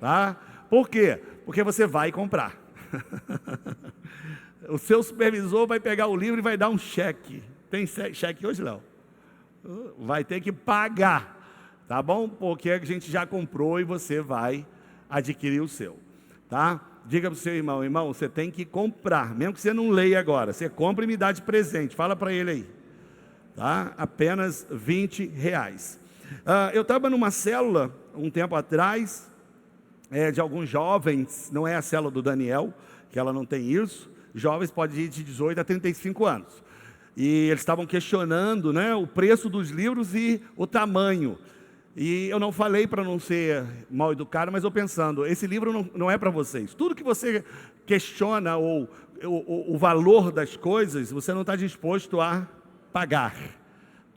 tá? Por quê? Porque você vai comprar. O seu supervisor vai pegar o livro e vai dar um cheque. Tem cheque hoje, Léo? Vai ter que pagar, tá bom? Porque a gente já comprou e você vai adquirir o seu, tá? Diga para o seu irmão, irmão, você tem que comprar, mesmo que você não leia agora, você compra e me dá de presente, fala para ele aí, tá? Apenas R$20. Eu estava numa célula, um tempo atrás, de alguns jovens, não é a célula do Daniel, que ela não tem isso, jovens podem ir de 18 a 35 anos, e eles estavam questionando, né, o preço dos livros e o tamanho, e eu não falei para não ser mal educado, mas eu pensando, esse livro não é para vocês, tudo que você questiona, ou o valor das coisas, você não está disposto a pagar.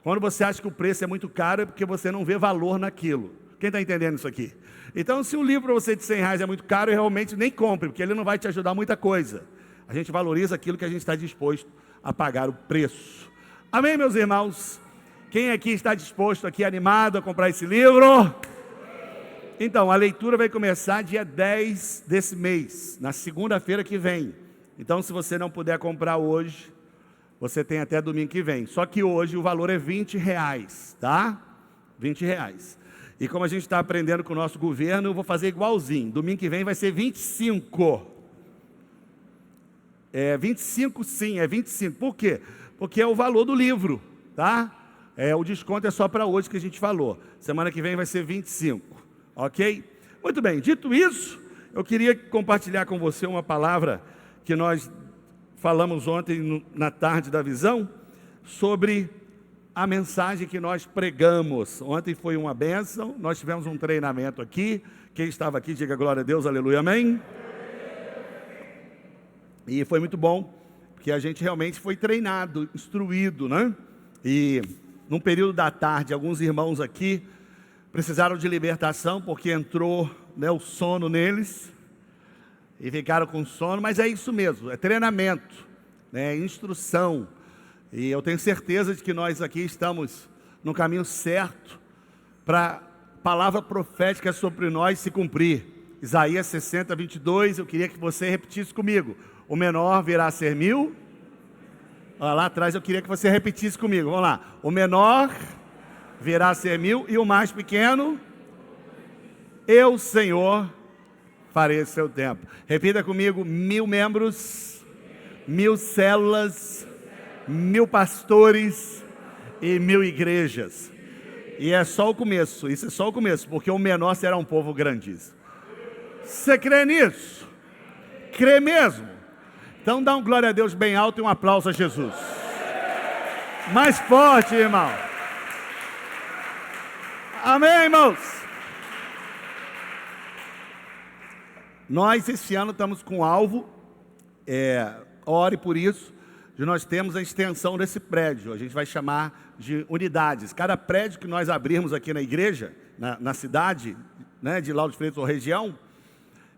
Quando você acha que o preço é muito caro, é porque você não vê valor naquilo. Quem está entendendo isso aqui? Então, se um livro para você de R$100 é muito caro, realmente nem compre, porque ele não vai te ajudar muita coisa. A gente valoriza aquilo que a gente está disposto a pagar o preço. Amém, meus irmãos? Quem aqui está disposto, aqui animado a comprar esse livro? Então, a leitura vai começar dia 10 desse mês, na segunda-feira que vem. Então, se você não puder comprar hoje, você tem até domingo que vem. Só que hoje o valor é R$20, tá? R$20. E como a gente está aprendendo com o nosso governo, eu vou fazer igualzinho. Domingo que vem vai ser 25. 25 sim, é 25. Por quê? Porque é o valor do livro, tá? O desconto é só para hoje que a gente falou. Semana que vem vai ser 25, ok? Muito bem, dito isso, eu queria compartilhar com você uma palavra que nós falamos ontem na tarde da visão, sobre a mensagem que nós pregamos. Ontem foi uma bênção, nós tivemos um treinamento aqui. Quem estava aqui, diga glória a Deus, aleluia, amém. E foi muito bom, porque a gente realmente foi treinado, instruído, né? E num período da tarde, alguns irmãos aqui precisaram de libertação, porque entrou, né, o sono neles, e ficaram com sono, mas é isso mesmo, é treinamento, né, instrução. E eu tenho certeza de que nós aqui estamos no caminho certo para a palavra profética sobre nós se cumprir. Isaías 60, 22, eu queria que você repetisse comigo. O menor virá a ser 1000. Lá atrás eu queria que você repetisse comigo. Vamos lá. O menor virá a ser 1000 e o mais pequeno, eu, Senhor, farei o seu tempo. Repita comigo: 1000 membros, 1000 células, 1000 pastores e 1000 igrejas. E é só o começo, isso é só o começo, porque o menor será um povo grandíssimo. Você crê nisso? Crê mesmo? Então dá um glória a Deus bem alto e um aplauso a Jesus. Mais forte, irmão. Amém, irmãos? Nós esse ano estamos com alvo, ore por isso, de nós temos a extensão desse prédio. A gente vai chamar de unidades. Cada prédio que nós abrirmos aqui na igreja, na cidade, né, de Lauro de Freitas ou região,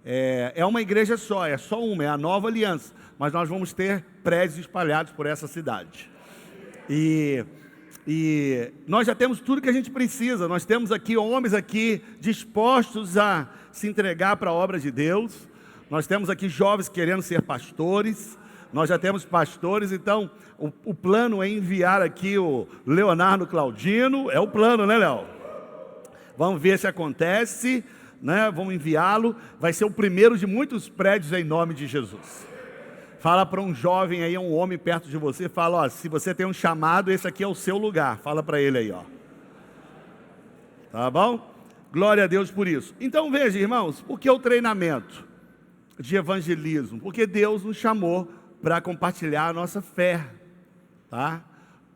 é uma igreja só, é só uma, é a Nova Aliança. Mas nós vamos ter prédios espalhados por essa cidade. E nós já temos tudo que a gente precisa. Nós temos aqui homens aqui dispostos a se entregar para a obra de Deus. Nós temos aqui jovens querendo ser pastores. Nós já temos pastores, então o plano é enviar aqui o Leonardo Claudino. É o plano, né, Léo? Vamos ver se acontece, né? Vamos enviá-lo. Vai ser o primeiro de muitos prédios em nome de Jesus. Fala para um jovem aí, um homem perto de você, fala, ó, se você tem um chamado, esse aqui é o seu lugar. Fala para ele aí, ó. Tá bom? Glória a Deus por isso. Então veja, irmãos, por que o treinamento de evangelismo? Porque Deus nos chamou para compartilhar a nossa fé, tá?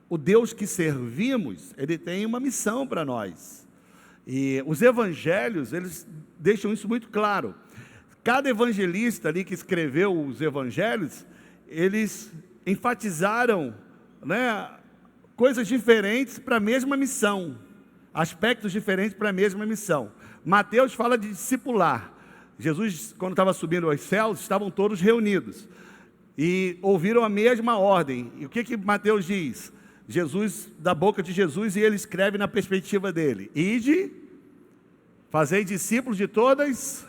O Deus que servimos, Ele tem uma missão para nós. E os evangelhos, eles deixam isso muito claro. Cada evangelista ali que escreveu os evangelhos, eles enfatizaram, né, coisas diferentes para a mesma missão, aspectos diferentes para a mesma missão. Mateus fala de discipular. Jesus, quando estava subindo aos céus, estavam todos reunidos e ouviram a mesma ordem. E o que Mateus diz? Jesus, da boca de Jesus, e ele escreve na perspectiva dele: ide, fazei discípulos de todas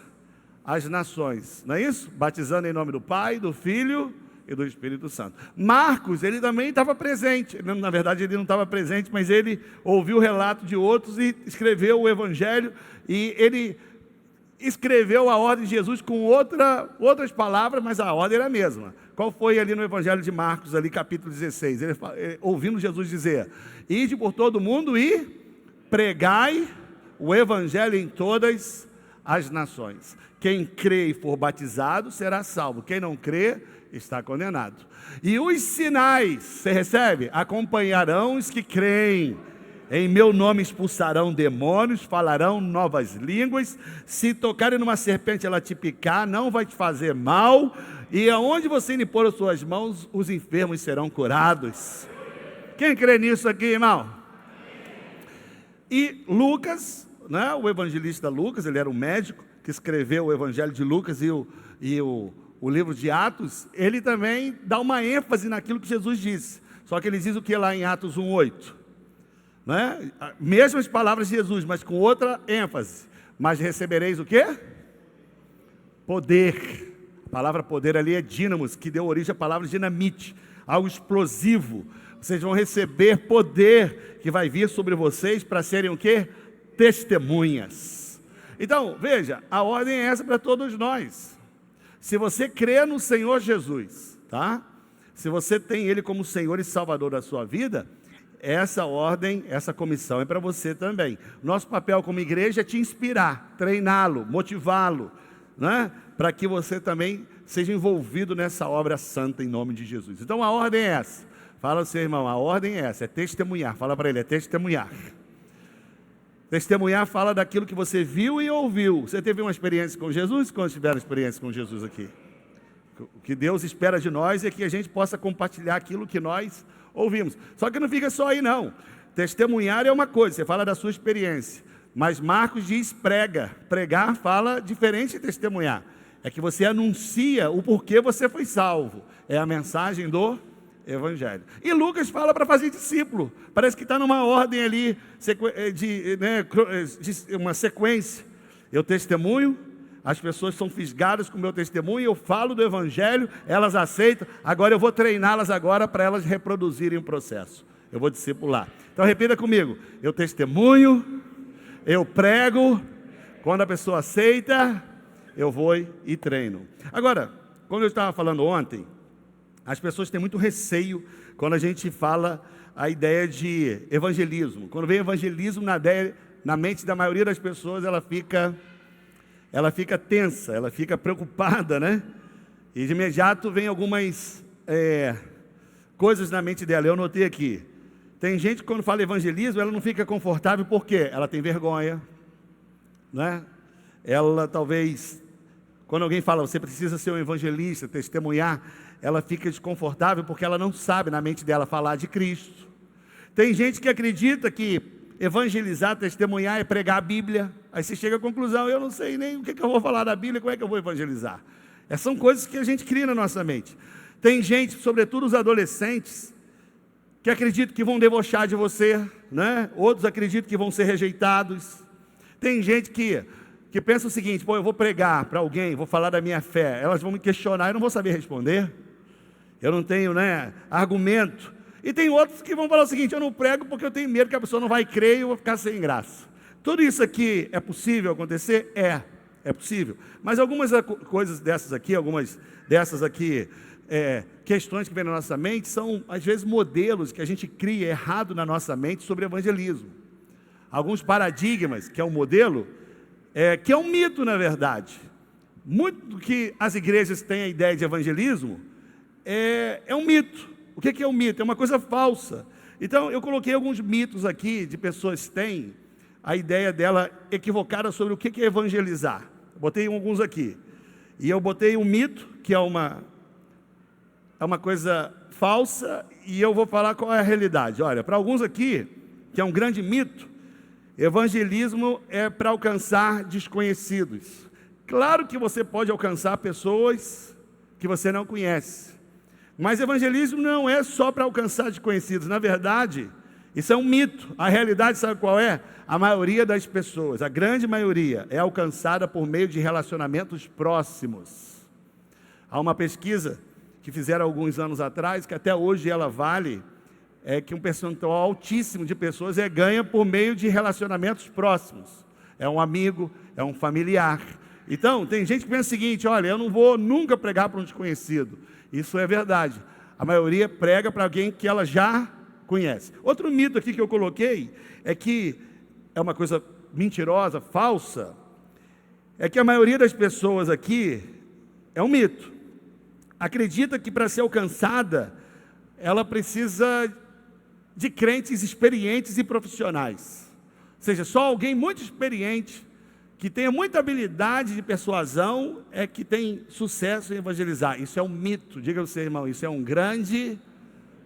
as nações, não é isso? Batizando em nome do Pai, do Filho e do Espírito Santo. Marcos, ele também estava presente. Na verdade, ele não estava presente, mas ele ouviu o relato de outros e escreveu o Evangelho. E ele escreveu a ordem de Jesus com outras palavras, mas a ordem era a mesma. Qual foi ali no Evangelho de Marcos, ali capítulo 16? Ele, ouvindo Jesus dizer: ide por todo mundo e pregai o Evangelho em todas as nações. Quem crê e for batizado será salvo. Quem não crê está condenado. E os sinais, você recebe? Acompanharão os que creem. Em meu nome expulsarão demônios, falarão novas línguas. Se tocarem numa serpente, ela te picar, não vai te fazer mal. E aonde você impor as suas mãos, os enfermos serão curados. Quem crê nisso aqui, irmão? E Lucas, né, o evangelista Lucas, ele era um médico que escreveu o Evangelho de Lucas e o livro de Atos. Ele também dá uma ênfase naquilo que Jesus disse. Só que ele diz o que lá em Atos 1:8, né? Mesmas palavras de Jesus, mas com outra ênfase. Mas recebereis o quê? Poder. A palavra poder ali é dínamos, que deu origem à palavra dinamite, algo explosivo. Vocês vão receber poder que vai vir sobre vocês para serem o quê? Testemunhas. Então, veja, a ordem é essa para todos nós. Se você crê no Senhor Jesus, tá? Se você tem Ele como Senhor e Salvador da sua vida, essa ordem, essa comissão é para você também. Nosso papel como igreja é te inspirar, treiná-lo, motivá-lo, né? Para que você também seja envolvido nessa obra santa em nome de Jesus. Então a ordem é essa. Fala ao seu irmão, a ordem é essa, é testemunhar. Fala para ele, é testemunhar. Testemunhar fala daquilo que você viu e ouviu. Você teve uma experiência com Jesus? Quantos tiveram experiência com Jesus aqui? O que Deus espera de nós é que a gente possa compartilhar aquilo que nós ouvimos. Só que não fica só aí não. Testemunhar é uma coisa, você fala da sua experiência. Mas Marcos diz prega. Pregar fala diferente de testemunhar. É que você anuncia o porquê você foi salvo. É a mensagem do Evangelho. E Lucas fala para fazer discípulo. Parece que está numa ordem ali, de uma sequência. Eu testemunho, as pessoas são fisgadas com o meu testemunho, eu falo do Evangelho, elas aceitam, agora eu vou treiná-las agora para elas reproduzirem o processo. Eu vou discipular. Então repita comigo, eu testemunho, eu prego, quando a pessoa aceita, eu vou e treino. Agora, como eu estava falando ontem, as pessoas têm muito receio quando a gente fala a ideia de evangelismo. Quando vem evangelismo na mente da maioria das pessoas, ela fica tensa, ela fica preocupada, né? E de imediato vem algumas coisas na mente dela. Eu notei aqui. Tem gente que quando fala evangelismo, ela não fica confortável, por quê? Ela tem vergonha, né? Ela talvez, quando alguém fala, você precisa ser um evangelista, testemunhar, ela fica desconfortável porque ela não sabe na mente dela falar de Cristo. Tem gente que acredita que evangelizar, testemunhar é pregar a Bíblia. Aí você chega à conclusão, eu não sei nem o que eu vou falar da Bíblia, como é que eu vou evangelizar? Essas são coisas que a gente cria na nossa mente. Tem gente, sobretudo os adolescentes, que acreditam que vão debochar de você, né? Outros acreditam que vão ser rejeitados. Tem gente que pensa o seguinte, eu vou pregar para alguém, vou falar da minha fé, elas vão me questionar, eu não vou saber responder. Eu não tenho, argumento. E tem outros que vão falar o seguinte, eu não prego porque eu tenho medo que a pessoa não vai crer e eu vou ficar sem graça. Tudo isso aqui é possível acontecer? É possível. Mas algumas coisas dessas aqui, questões que vêm na nossa mente, são às vezes modelos que a gente cria errado na nossa mente sobre evangelismo. Alguns paradigmas, que é um modelo, que é um mito na verdade. Muito do que as igrejas têm a ideia de evangelismo, é um mito. O que é um mito? É uma coisa falsa. Então eu coloquei alguns mitos aqui, de pessoas que têm a ideia dela equivocada sobre o que é evangelizar. Botei alguns aqui. E eu botei um mito, que é uma coisa falsa, e eu vou falar qual é a realidade. Olha, para alguns aqui, que é um grande mito, evangelismo é para alcançar desconhecidos. Claro que você pode alcançar pessoas que você não conhece. Mas evangelismo não é só para alcançar desconhecidos. Na verdade, Isso é um mito. A realidade, sabe qual é? A maioria das pessoas, a grande maioria, é alcançada por meio de relacionamentos próximos. Há uma pesquisa que fizeram alguns anos atrás, que até hoje ela vale, que um percentual altíssimo de pessoas ganha por meio de relacionamentos próximos. É um amigo, é um familiar. Então, tem gente que pensa o seguinte: olha, eu não vou nunca pregar para um desconhecido. Isso é verdade. A maioria prega para alguém que ela já conhece. Outro mito aqui que eu coloquei é que é uma coisa mentirosa, falsa, é que a maioria das pessoas aqui é um mito. Acredita que para ser alcançada, ela precisa de crentes experientes e profissionais. Ou seja, só alguém muito experiente, que tenha muita habilidade de persuasão, é que tem sucesso em evangelizar. Isso é um mito. Diga ao seu irmão, isso é um grande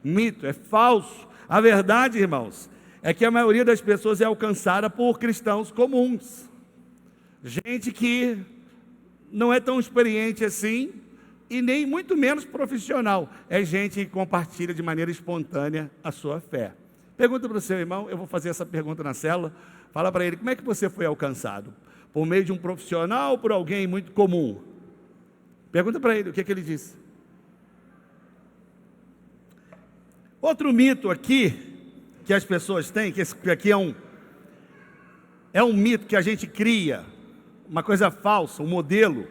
mito, é falso. A verdade, irmãos, é que a maioria das pessoas é alcançada por cristãos comuns. Gente que não é tão experiente assim, e nem muito menos profissional. É gente que compartilha de maneira espontânea a sua fé. Pergunta para o seu irmão, eu vou fazer essa pergunta na célula. Fala para ele, como é que você foi alcançado? Por meio de um profissional ou por alguém muito comum? Pergunta para ele, o que ele disse? Outro mito aqui, que as pessoas têm, que aqui é um mito que a gente cria, uma coisa falsa, um modelo,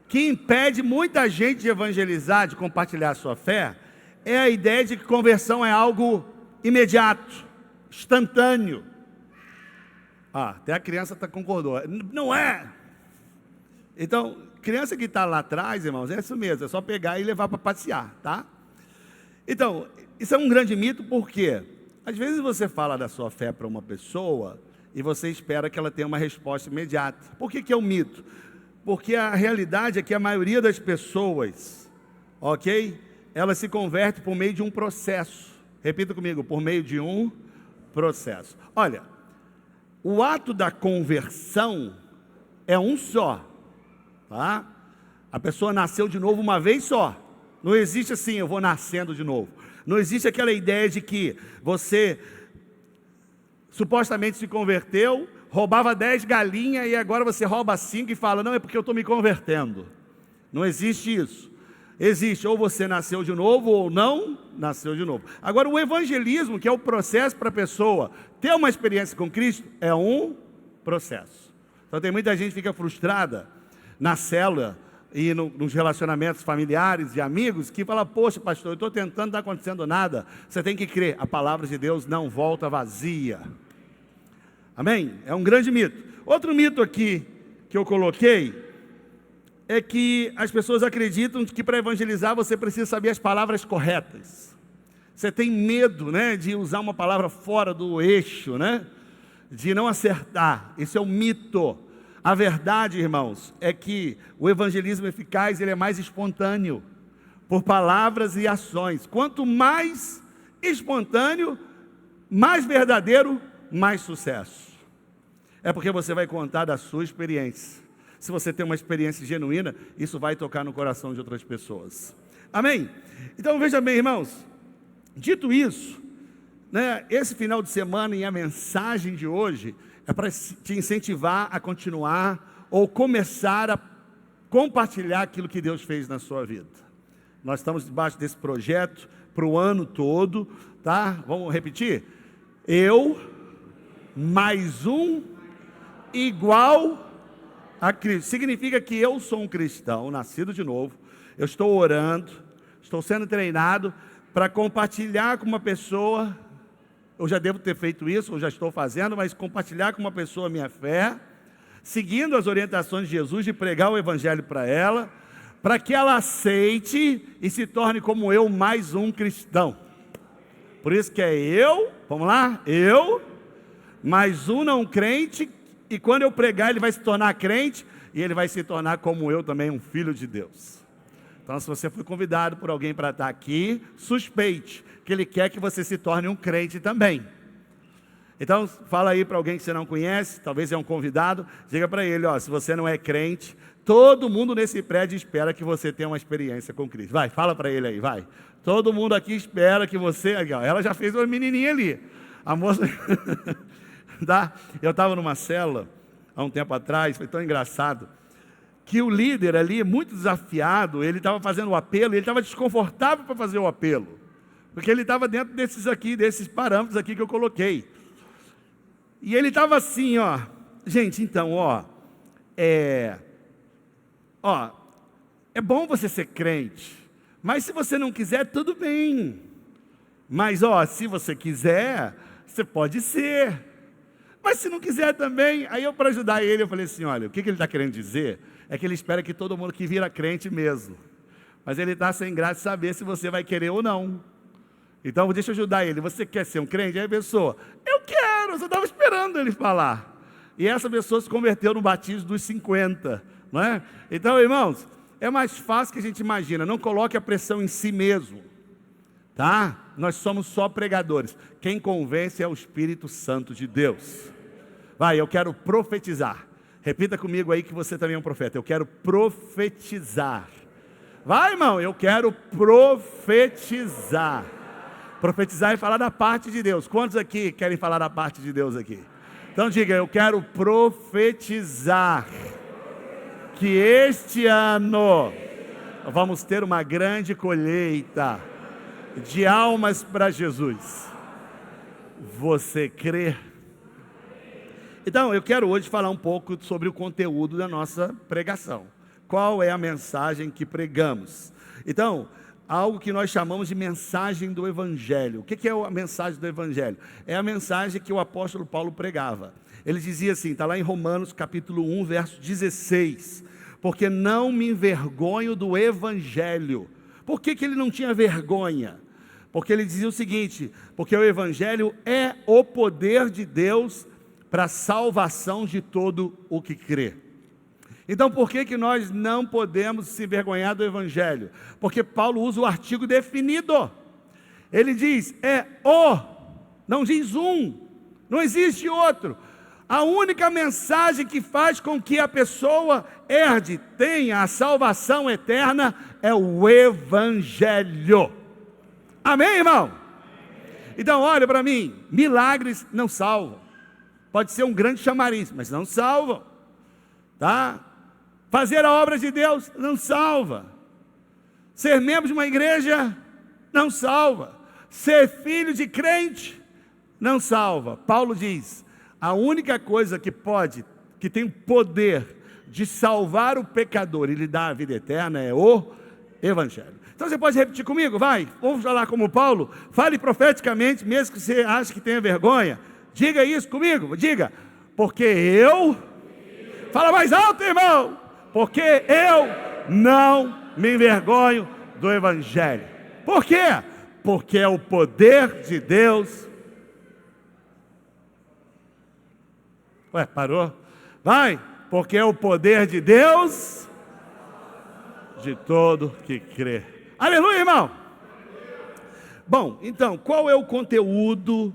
que impede muita gente de evangelizar, de compartilhar a sua fé, é a ideia de que conversão é algo imediato, instantâneo. Até a criança concordou. Não é. Então, criança que está lá atrás, irmãos, é isso mesmo, é só pegar e levar para passear, tá? Então, isso é um grande mito, porque às vezes você fala da sua fé para uma pessoa e você espera que ela tenha uma resposta imediata. Por que é um mito? Porque a realidade é que a maioria das pessoas, ok? Ela se converte por meio de um processo. Repita comigo, por meio de um processo. Olha, o ato da conversão é um só, tá? A pessoa nasceu de novo uma vez só. Não existe assim, eu vou nascendo de novo. Não existe aquela ideia de que você supostamente se converteu, roubava 10 galinhas e agora você rouba 5 e fala, não, é porque eu estou me convertendo. Não existe isso. Existe, ou você nasceu de novo ou não nasceu de novo. Agora, o evangelismo, que é o processo para a pessoa ter uma experiência com Cristo, é um processo. Então tem muita gente que fica frustrada na célula e nos relacionamentos familiares e amigos, que fala, poxa pastor, eu estou tentando, não está acontecendo nada. Você tem que crer, a palavra de Deus não volta vazia. Amém? É um grande mito. Outro mito aqui que eu coloquei é que as pessoas acreditam que para evangelizar você precisa saber as palavras corretas. Você tem medo, né, de usar uma palavra fora do eixo, né, de não acertar. Isso é um mito. A verdade, irmãos, é que o evangelismo eficaz, ele é mais espontâneo, por palavras e ações. Quanto mais espontâneo, mais verdadeiro, mais sucesso. É porque você vai contar da sua experiência. Se você tem uma experiência genuína, isso vai tocar no coração de outras pessoas. Amém? Então veja bem, irmãos, dito isso, né, esse final de semana e a mensagem de hoje é para te incentivar a continuar ou começar a compartilhar aquilo que Deus fez na sua vida. Nós estamos debaixo desse projeto para o ano todo, tá? Vamos repetir? Eu, mais um, igual a Cristo. Significa que eu sou um cristão, nascido de novo, eu estou orando, estou sendo treinado para compartilhar com uma pessoa, eu já devo ter feito isso, eu já estou fazendo, mas compartilhar com uma pessoa a minha fé, seguindo as orientações de Jesus de pregar o evangelho para ela, para que ela aceite e se torne como eu, mais um cristão. Por isso que é eu, vamos lá, eu, mais um não crente, e quando eu pregar ele vai se tornar crente, e ele vai se tornar como eu também, um filho de Deus. Então se você foi convidado por alguém para estar aqui, suspeite que ele quer que você se torne um crente também. Então fala aí para alguém que você não conhece, talvez é um convidado, diga para ele, ó, se você não é crente, todo mundo nesse prédio espera que você tenha uma experiência com Cristo. Vai, fala para ele aí, vai. Todo mundo aqui espera que você, ela já fez uma menininha ali. A moça, tá? Eu estava numa célula, há um tempo atrás, foi tão engraçado, que o líder ali, muito desafiado, ele estava fazendo o apelo, e ele estava desconfortável para fazer o apelo, porque ele estava dentro desses parâmetros aqui que eu coloquei. E ele estava assim, ó, gente, então, é bom você ser crente, mas se você não quiser, tudo bem. Mas, se você quiser, você pode ser. Mas se não quiser também, aí para ajudar ele, eu falei assim, olha, o que ele está querendo dizer é que ele espera que todo mundo que vira crente mesmo. Mas ele está sem graça de saber se você vai querer ou não. Então, deixa eu ajudar ele. Você quer ser um crente? Aí a pessoa, eu quero, eu só estava esperando ele falar. E essa pessoa se converteu no batismo dos 50, não é? Então, irmãos, é mais fácil que a gente imagina. Não coloque a pressão em si mesmo, tá? Nós somos só pregadores. Quem convence é o Espírito Santo de Deus. Vai, eu quero profetizar. Repita comigo aí que você também é um profeta. Eu quero profetizar. Vai, irmão, eu quero profetizar. Profetizar é falar da parte de Deus. Quantos aqui querem falar da parte de Deus aqui? Então diga, eu quero profetizar que este ano vamos ter uma grande colheita de almas para Jesus. Você crê? Então, eu quero hoje falar um pouco sobre o conteúdo da nossa pregação. Qual é a mensagem que pregamos? Então, algo que nós chamamos de mensagem do Evangelho. O que é a mensagem do Evangelho? É a mensagem que o apóstolo Paulo pregava. Ele dizia assim, está lá em Romanos capítulo 1, verso 16. Porque não me envergonho do Evangelho. Por que ele não tinha vergonha? Porque ele dizia o seguinte, porque o Evangelho é o poder de Deus para a salvação de todo o que crê. Então, por que nós não podemos se envergonhar do Evangelho? Porque Paulo usa o artigo definido. Ele diz, não diz não existe outro. A única mensagem que faz com que a pessoa herde, tenha a salvação eterna, é o Evangelho. Amém, irmão? Então, olha para mim, milagres não salvam. Pode ser um grande chamariz, mas não salvam. Tá? Fazer a obra de Deus não salva. Ser membro de uma igreja não salva. Ser filho de crente não salva. Paulo diz, a única coisa que tem o poder de salvar o pecador e lhe dar a vida eterna é o Evangelho. Então você pode repetir comigo? Vai, vamos falar como Paulo. Fale profeticamente, mesmo que você ache que tenha vergonha. Diga isso comigo, diga. Porque eu... Fala mais alto, irmão. Porque eu não me envergonho do Evangelho. Por quê? Porque é o poder de Deus. Ué, parou? Vai, porque é o poder de Deus de todo que crê. Aleluia, irmão. Bom, então, qual é o conteúdo?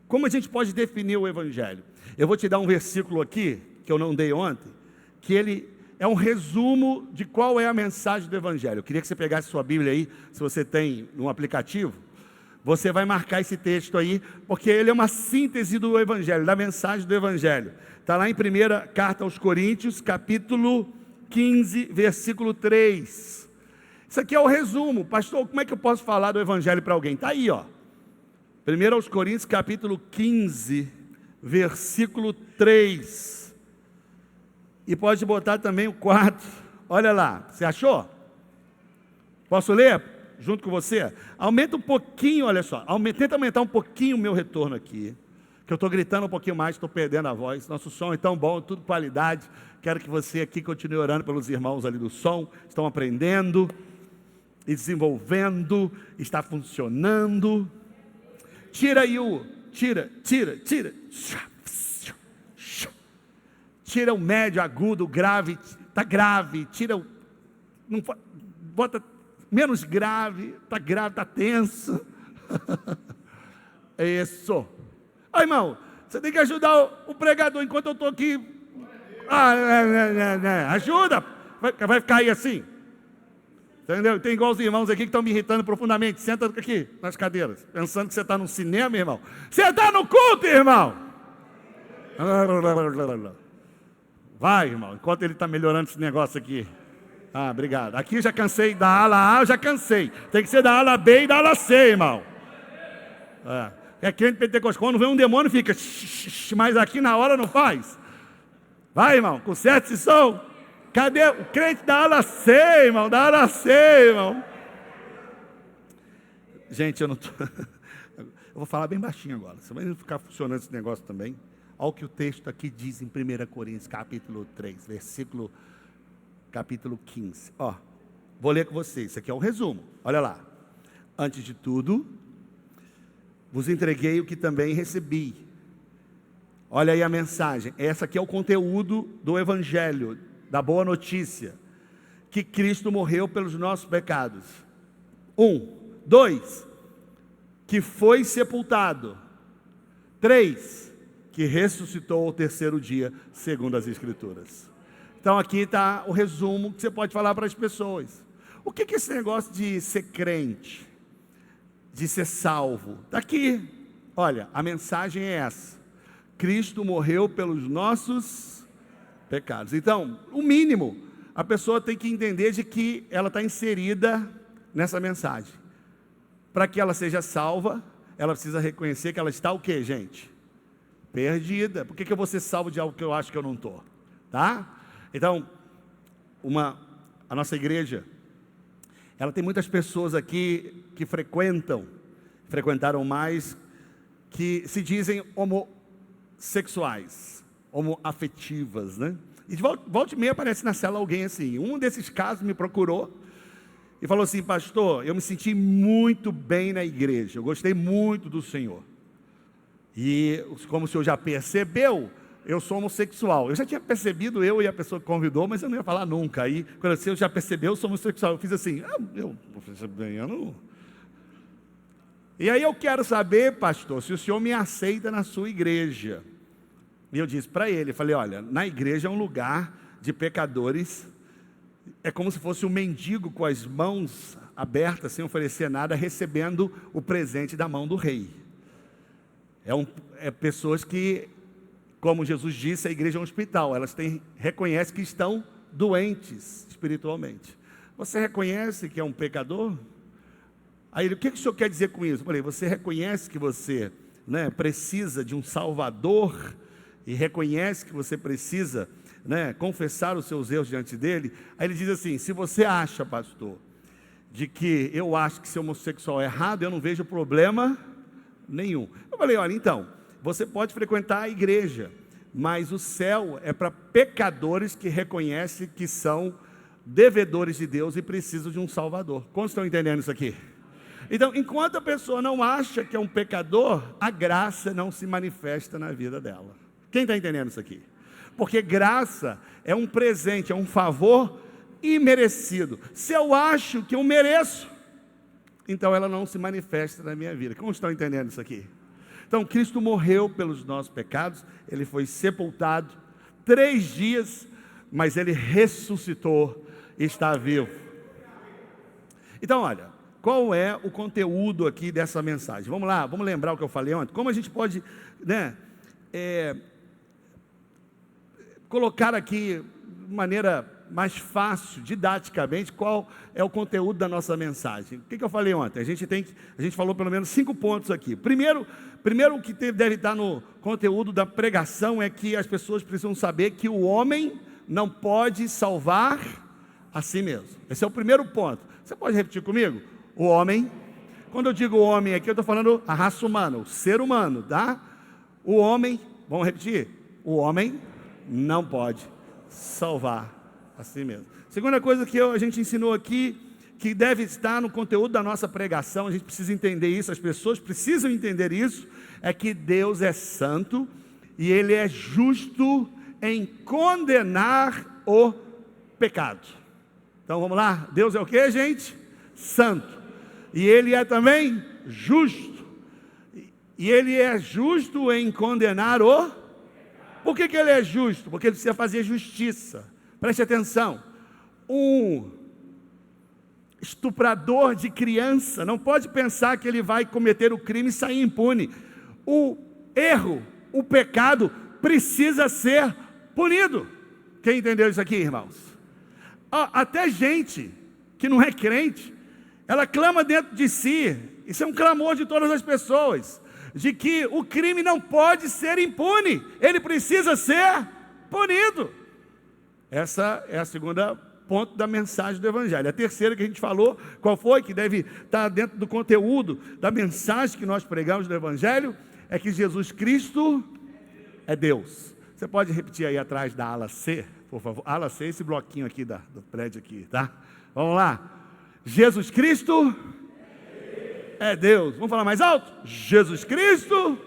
Como a gente pode definir o Evangelho? Eu vou te dar um versículo aqui, que eu não dei ontem, que ele é um resumo de qual é a mensagem do Evangelho. Eu queria que você pegasse sua Bíblia aí, se você tem no aplicativo, você vai marcar esse texto aí, porque ele é uma síntese do Evangelho, da mensagem do Evangelho. Está lá em 1ª carta aos Coríntios, capítulo 15, versículo 3. Isso aqui é o resumo. Pastor, como é que eu posso falar do Evangelho para alguém? Está aí, ó. 1 aos Coríntios, capítulo 15, versículo 3. E pode botar também o 4. Olha lá, você achou? Posso ler junto com você? Aumenta um pouquinho, olha só. Tenta aumentar um pouquinho o meu retorno aqui. Que eu estou gritando um pouquinho mais, estou perdendo a voz. Nosso som é tão bom, tudo qualidade. Quero que você aqui continue orando pelos irmãos ali do som. Estão aprendendo e desenvolvendo. Está funcionando. Tira aí tira. Tira o médio, agudo, grave. Está grave. Tira o... Não, bota menos grave. Está grave, está tenso. É isso. Ó, irmão, você tem que ajudar o pregador enquanto eu estou aqui. Ajuda. Vai ficar aí assim. Entendeu? Tem igual os irmãos aqui que estão me irritando profundamente. Senta aqui nas cadeiras, pensando que você está no cinema, irmão. Você está no culto, irmão. Vai, irmão, enquanto ele está melhorando esse negócio aqui. Ah, obrigado. Aqui já cansei da ala A, já cansei. Tem que ser da ala B e da ala C, irmão. É crente pentecostal. Quando vem um demônio, fica... Mas aqui na hora não faz. Vai, irmão, conserta esse som. Cadê o crente da ala C, irmão? Da ala C, irmão. Gente, eu não tô... Eu vou falar bem baixinho agora. Você vai ficar funcionando esse negócio também. Olha o que o texto aqui diz em 1 Coríntios, capítulo 3, versículo... capítulo 15. Ó, vou ler com vocês. Isso aqui é um resumo. Olha lá. Antes de tudo, vos entreguei o que também recebi. Olha aí a mensagem. Essa aqui é o conteúdo do Evangelho, da boa notícia. Que Cristo morreu pelos nossos pecados. 1. 2. Que foi sepultado. 3. Que ressuscitou ao terceiro dia, segundo as Escrituras. Então aqui está o resumo que você pode falar para as pessoas. O que é esse negócio de ser crente? De ser salvo? Está aqui. Olha, a mensagem é essa. Cristo morreu pelos nossos pecados. Então, o mínimo, a pessoa tem que entender de que ela está inserida nessa mensagem. Para que ela seja salva, ela precisa reconhecer que ela está o quê, gente? Perdida. Por que eu vou ser salvo de algo que eu acho que eu não estou? Tá? Então, a nossa igreja, ela tem muitas pessoas aqui que frequentaram mais, que se dizem homossexuais, homoafetivas, né? E de volta e meia aparece na cela alguém assim. Um desses casos me procurou e falou assim: pastor, eu me senti muito bem na igreja, eu gostei muito do Senhor. E como o senhor já percebeu, eu sou homossexual. Eu já tinha percebido, eu e a pessoa que convidou, mas eu não ia falar nunca. Aí, quando eu disse, eu já percebeu, eu sou homossexual. Eu fiz assim, eu não. E aí eu quero saber, pastor, se o senhor me aceita na sua igreja. E eu disse para ele, falei, olha, na igreja é um lugar de pecadores, é como se fosse um mendigo com as mãos abertas, sem oferecer nada, recebendo o presente da mão do rei. É pessoas que, como Jesus disse, a igreja é um hospital. Elas reconhecem que estão doentes espiritualmente. Você reconhece que é um pecador? Aí ele, o que o senhor quer dizer com isso? Eu falei, você reconhece que você precisa de um Salvador e reconhece que você precisa confessar os seus erros diante dele? Aí ele diz assim, se você acha, pastor, de que eu acho que ser homossexual é errado, eu não vejo problema nenhum. Eu falei, olha, então, você pode frequentar a igreja, mas o céu é para pecadores que reconhecem que são devedores de Deus e precisam de um Salvador. Quantos estão entendendo isso aqui? Então, enquanto a pessoa não acha que é um pecador, a graça não se manifesta na vida dela. Quem está entendendo isso aqui? Porque graça é um presente, é um favor imerecido. Se eu acho que eu mereço, então ela não se manifesta na minha vida. Como estão entendendo isso aqui? Então Cristo morreu pelos nossos pecados, Ele foi sepultado 3 dias, mas Ele ressuscitou e está vivo. Então olha, qual é o conteúdo aqui dessa mensagem? Vamos lá, vamos lembrar o que eu falei ontem. Como a gente pode colocar aqui de maneira mais fácil, didaticamente, qual é o conteúdo da nossa mensagem? O que eu falei ontem? A gente falou pelo menos 5 pontos aqui. Primeiro o que deve estar no conteúdo da pregação é que as pessoas precisam saber que o homem não pode salvar a si mesmo. Esse é o primeiro ponto. Você pode repetir comigo? O homem, quando eu digo homem aqui, eu estou falando a raça humana, o ser humano, tá? O homem, vamos repetir? O homem não pode salvar a si mesmo. Segunda coisa que a gente ensinou aqui, que deve estar no conteúdo da nossa pregação, a gente precisa entender isso, as pessoas precisam entender isso, é que Deus é santo e Ele é justo em condenar o pecado. Então vamos lá, Deus é o que, gente? Santo. E Ele é também justo. E Ele é justo em condenar o... Por que Ele é justo? Porque Ele precisa fazer justiça. Preste atenção. estuprador de criança não pode pensar que ele vai cometer o crime e sair impune. O erro, o pecado precisa ser punido. Quem entendeu isso aqui, irmãos? Até gente que não é crente, ela clama dentro de si, isso é um clamor de todas as pessoas, de que o crime não pode ser impune, ele precisa ser punido. Essa é a segunda ponto da mensagem do Evangelho. A terceira que a gente falou, qual foi? Que deve estar dentro do conteúdo da mensagem que nós pregamos do Evangelho, é que Jesus Cristo é Deus. Você pode repetir aí atrás da ala C, por favor? Ala C, esse bloquinho aqui do prédio aqui, tá? Vamos lá. Jesus Cristo é Deus. Vamos falar mais alto? Jesus Cristo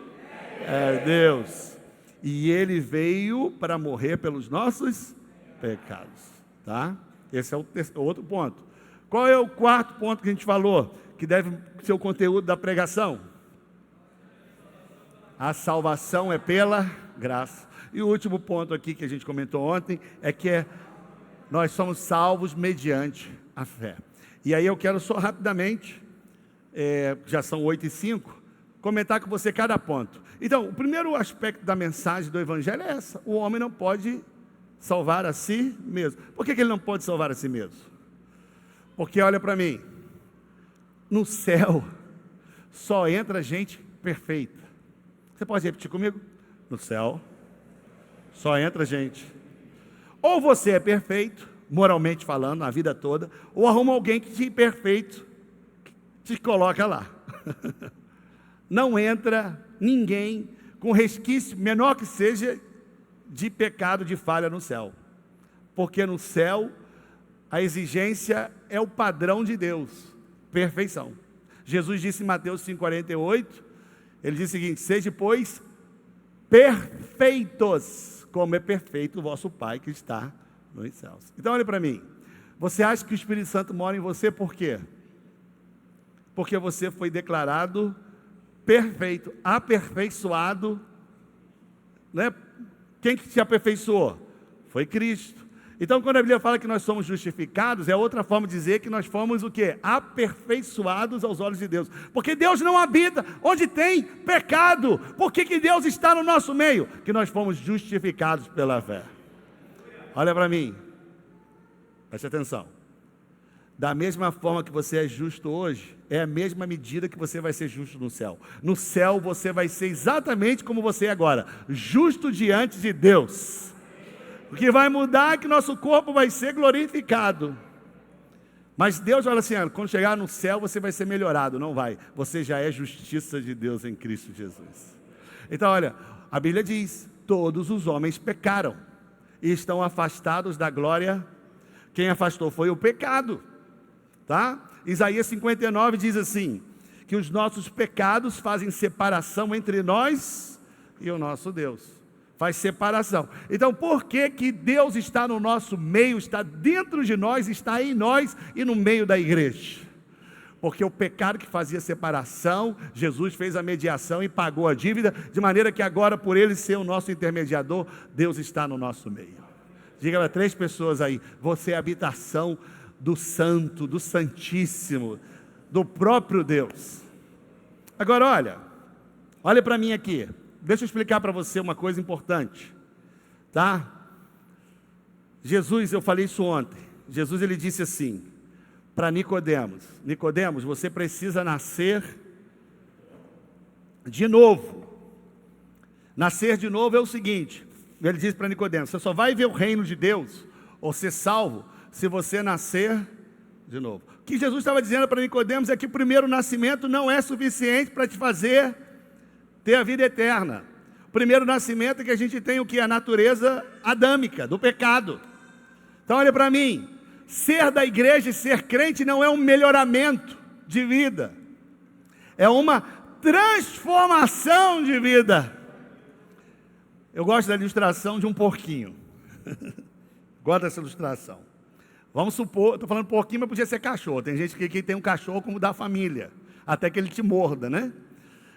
é Deus. E Ele veio para morrer pelos nossos pecados, tá? Esse é o outro ponto. Qual é o quarto ponto que a gente falou, que deve ser o conteúdo da pregação? A salvação é pela graça. E o último ponto aqui que a gente comentou ontem é que nós somos salvos mediante a fé. E aí eu quero só rapidamente, já são 8h05, comentar com você cada ponto. Então, o primeiro aspecto da mensagem do Evangelho é essa: o homem não pode salvar a si mesmo. Por que ele não pode salvar a si mesmo? Porque olha para mim, no céu só entra gente perfeita. Você pode repetir comigo? No céu só entra gente. Ou você é perfeito, moralmente falando, a vida toda, ou arruma alguém que te perfeito, te coloca lá. Não entra ninguém com resquício, menor que seja, de pecado, de falha no céu. Porque no céu, a exigência é o padrão de Deus, perfeição. Jesus disse em Mateus 5,48, ele diz o seguinte: sede, pois, perfeitos, como é perfeito o vosso Pai que está nos céus. Então olha para mim, você acha que o Espírito Santo mora em você por quê? Porque você foi declarado perfeito, aperfeiçoado, né? Quem que te aperfeiçoou? Foi Cristo. Então quando a Bíblia fala que nós somos justificados, é outra forma de dizer que nós fomos o quê? Aperfeiçoados aos olhos de Deus. Porque Deus não habita onde tem pecado. Por que Deus está no nosso meio? Que nós fomos justificados pela fé. Olha para mim, preste atenção. Da mesma forma que você é justo hoje, é a mesma medida que você vai ser justo no céu. No céu você vai ser exatamente como você é agora, justo diante de Deus. O que vai mudar é que nosso corpo vai ser glorificado. Mas Deus olha assim, quando chegar no céu você vai ser melhorado. Não vai, você já é justiça de Deus em Cristo Jesus. Então olha, a Bíblia diz: todos os homens pecaram e estão afastados da glória. Quem afastou foi o pecado, tá? Isaías 59 diz assim, que os nossos pecados fazem separação entre nós e o nosso Deus. Faz separação. Então por que Deus está no nosso meio, está dentro de nós, está em nós e no meio da igreja? Porque o pecado que fazia separação, Jesus fez a mediação e pagou a dívida, de maneira que agora, por Ele ser o nosso intermediador, Deus está no nosso meio. Diga para 3 pessoas aí: você é a habitação do Santo, do Santíssimo, do próprio Deus. Agora olha para mim aqui. Deixa eu explicar para você uma coisa importante, tá? Jesus, eu falei isso ontem. Jesus, ele disse assim para Nicodemos: Nicodemos, você precisa nascer de novo. Nascer de novo é o seguinte, ele disse para Nicodemos: você só vai ver o reino de Deus, ou ser salvo, se você nascer de novo. O que Jesus estava dizendo para Nicodemos é que o primeiro nascimento não é suficiente para te fazer ter a vida eterna. O primeiro nascimento é que a gente tem o que? A natureza adâmica, do pecado. Então olha para mim, ser da igreja e ser crente não é um melhoramento de vida, é uma transformação de vida. Eu gosto da ilustração de um porquinho. Gosto dessa ilustração. Vamos supor, estou falando porquinho, mas podia ser cachorro. Tem gente que tem um cachorro como da família, até que ele te morda, né?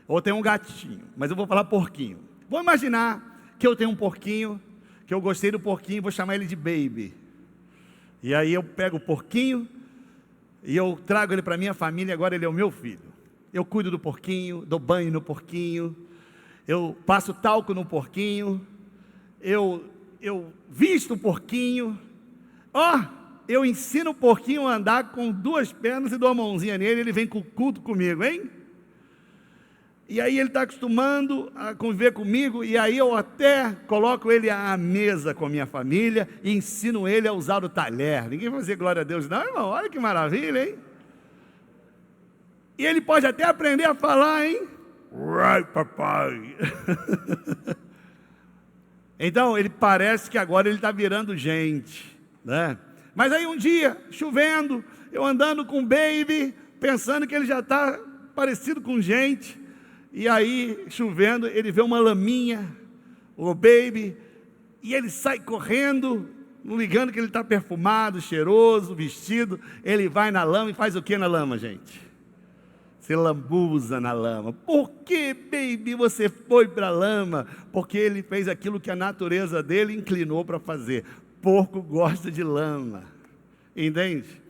Ou tem um gatinho, mas eu vou falar porquinho. Vou imaginar que eu tenho um porquinho, que eu gostei do porquinho, vou chamar ele de Baby. E aí eu pego o porquinho, E eu trago ele para minha família, agora ele é o meu filho. Eu cuido do porquinho, dou banho no porquinho, eu passo talco no porquinho, eu visto o porquinho, eu ensino o porquinho a andar com 2 pernas e dou a mãozinha nele, ele vem com o culto comigo, hein? E aí ele está acostumando a conviver comigo, e aí eu até coloco ele à mesa com a minha família e ensino ele a usar o talher. Ninguém vai dizer glória a Deus não, irmão, olha que maravilha, hein? E ele pode até aprender a falar, hein? Right, papai. Então, ele parece que agora ele está virando gente, né? Mas aí um dia, chovendo, eu andando com o baby, pensando que ele já está parecido com gente, e aí, chovendo, ele vê uma laminha, o baby, e ele sai correndo, não ligando que ele está perfumado, cheiroso, vestido, ele vai na lama e faz o que na lama, gente? Se lambuza na lama. Por que, baby, você foi para a lama? Porque ele fez aquilo que a natureza dele inclinou para fazer. Porco gosta de lama, entende?